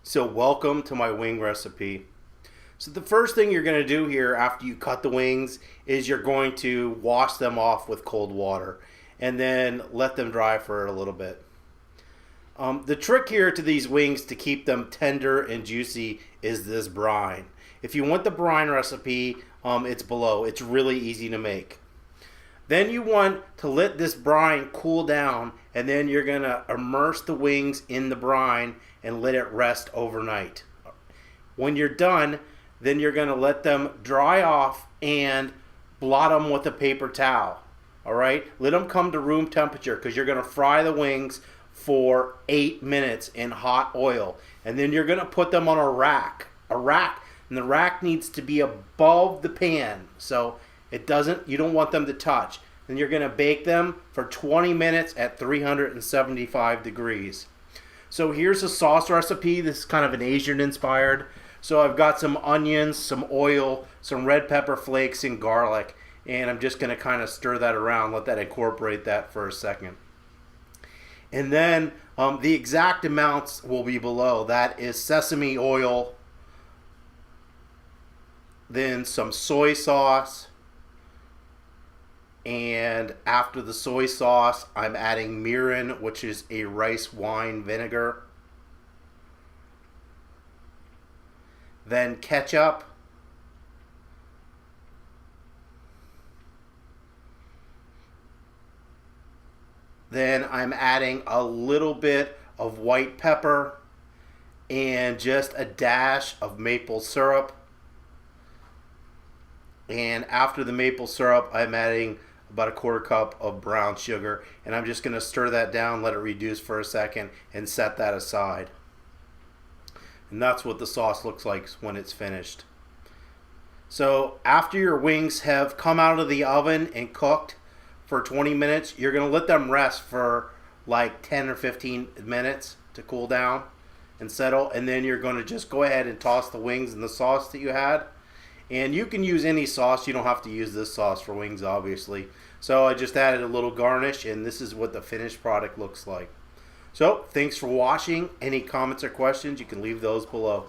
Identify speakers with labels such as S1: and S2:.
S1: So welcome to my wing recipe. So the first thing you're going to do here after you cut the wings is you're going to wash them off with cold water and then let them dry for a little bit. The trick here to these wings to keep them tender and juicy is this brine. If you want the brine recipe, it's below. It's really easy to make. Then you want to let this brine cool down, and then you're going to immerse the wings in the brine and let it rest overnight. When you're done, then you're going to let them dry off and blot them with a paper towel. All right? Let them come to room temperature because you're going to fry the wings for 8 minutes in hot oil. And then you're going to put them on a rack. And the rack needs to be above the pan. So you don't want them to touch. Then you're going to bake them for 20 minutes at 375 degrees. So here's a sauce recipe. This is kind of an Asian inspired. So I've got some onions, some oil, some red pepper flakes, and garlic. And I'm just going to kind of stir that around, let that incorporate that for a second. And then the exact amounts will be below. That is sesame oil, then some soy sauce, and after the soy sauce, I'm adding mirin, which is a rice wine vinegar. Then ketchup. Then I'm adding a little bit of white pepper and just a dash of maple syrup. And after the maple syrup, I'm adding about a quarter cup of brown sugar, and I'm just going to stir that down, let it reduce for a second, and set that aside. And that's what the sauce looks like when it's finished. So after your wings have come out of the oven and cooked for 20 minutes, you're going to let them rest for like 10 or 15 minutes to cool down and settle, and then you're going to just go ahead and toss the wings in the sauce that you had. And you can use any sauce. You don't have to use this sauce for wings, obviously. So I just added a little garnish, and this is what the finished product looks like. So thanks for watching. Any comments or questions, you can leave those below.